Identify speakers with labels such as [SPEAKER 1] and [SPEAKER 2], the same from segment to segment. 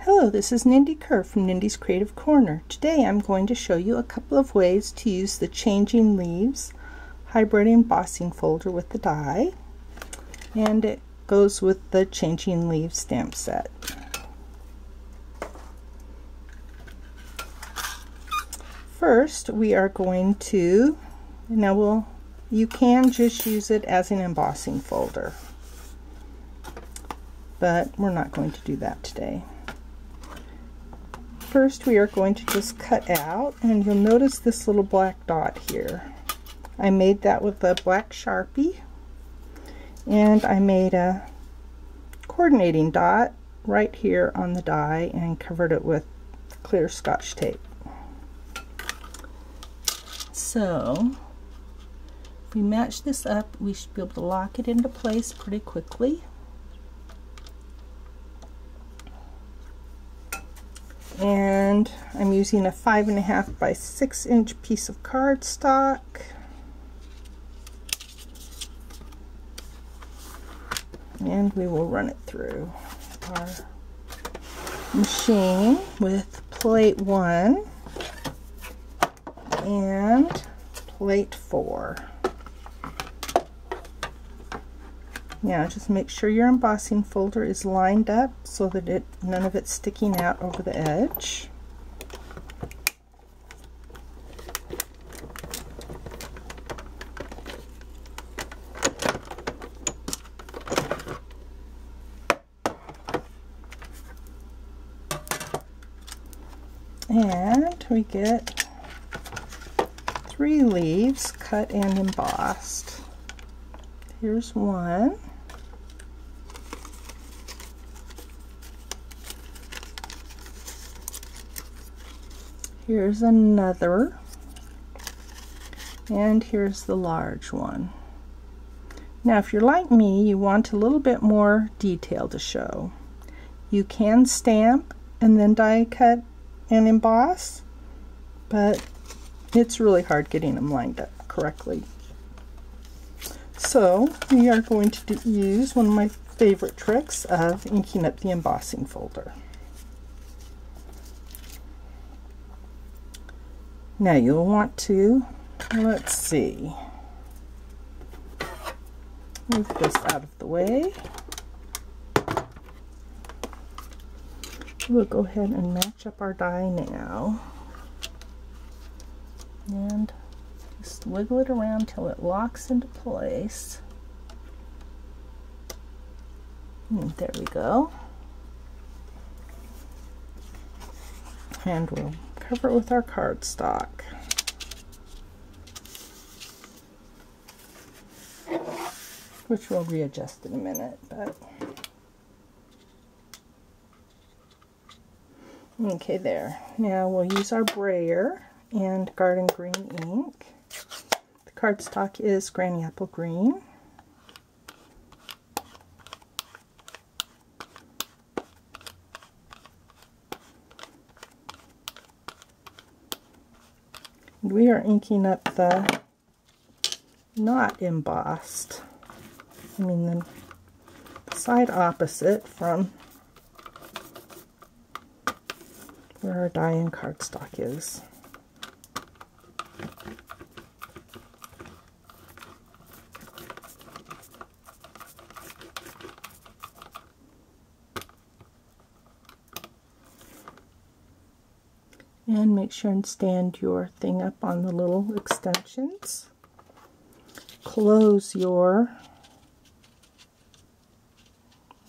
[SPEAKER 1] Hello, this is Nindy Kerr from Nindy's Creative Corner. Today I'm going to show you a couple of ways to use the Changing Leaves hybrid embossing folder with the die, and it goes with the Changing Leaves stamp set. First we are going to, you can just use it as an embossing folder, but we're not going to do that today. First we are going to just cut out, and you'll notice this little black dot here. I made that with a black Sharpie, and I made a coordinating dot right here on the die and covered it with clear Scotch tape. So if we match this up, we should be able to lock it into place pretty quickly. And I'm using a 5.5 by 6 inch piece of cardstock. And we will run it through our machine with plate 1 and plate 4. Now just make sure your embossing folder is lined up so that none of it's sticking out over the edge. And we get 3 leaves cut and embossed. Here's one. Here's another, and here's the large one. Now if you're like me, you want a little bit more detail to show. You can stamp and then die cut and emboss, but it's really hard getting them lined up correctly. So we are going to use one of my favorite tricks of inking up the embossing folder. Now you'll want to, let's see, move this out of the way. We'll go ahead and match up our die now. And just wiggle it around till it locks into place. And there we go. And we'll cover it with our cardstock. Which we'll readjust in a minute, but okay, there. Now we'll use our brayer and garden green ink. The cardstock is Granny Apple Green. We are inking up the not embossed, the side opposite from where our die and cardstock is. And make sure and stand your thing up on the little extensions. Close your,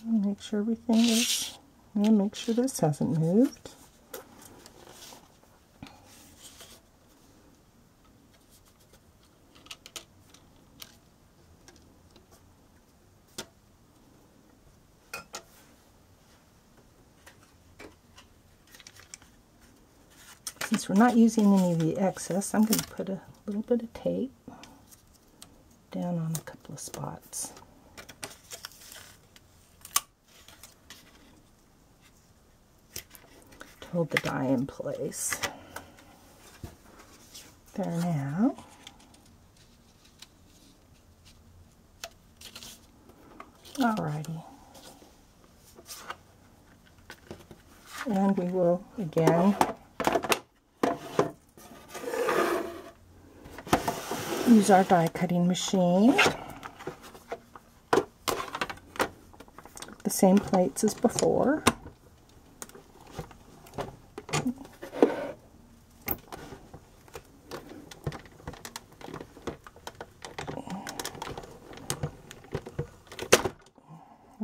[SPEAKER 1] make sure everything is, and make sure this hasn't moved. Since we're not using any of the excess, I'm going to put a little bit of tape down on a couple of spots. To hold the die in place. There now. Alrighty. And we will again use our die cutting machine. The same plates as before.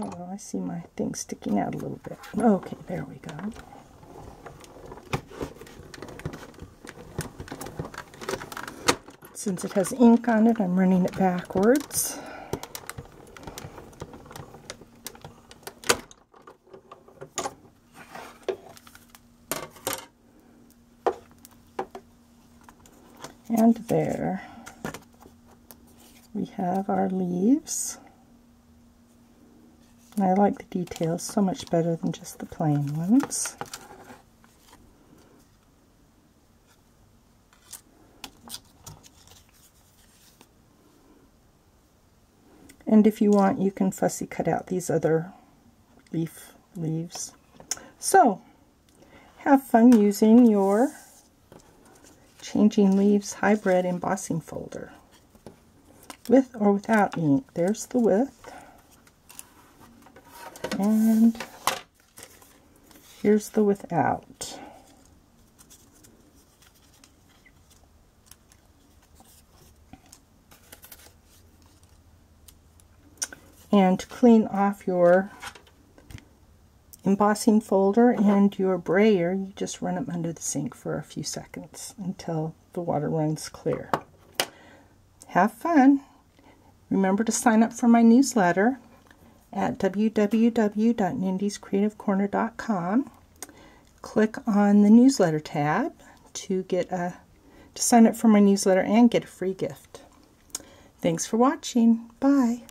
[SPEAKER 1] Oh, I see my thing sticking out a little bit. Okay, there we go. Since it has ink on it, I'm running it backwards. And there we have our leaves. And I like the details so much better than just the plain ones. And if you want, you can fussy cut out these other leaves. So, have fun using your Changing Leaves hybrid embossing folder. With or without ink. There's the with. And here's the without. And to clean off your embossing folder and your brayer, you just run them under the sink for a few seconds until the water runs clear. Have fun! Remember to sign up for my newsletter at www.nindiescreativecorner.com. Click on the newsletter tab to sign up for my newsletter and get a free gift. Thanks for watching. Bye.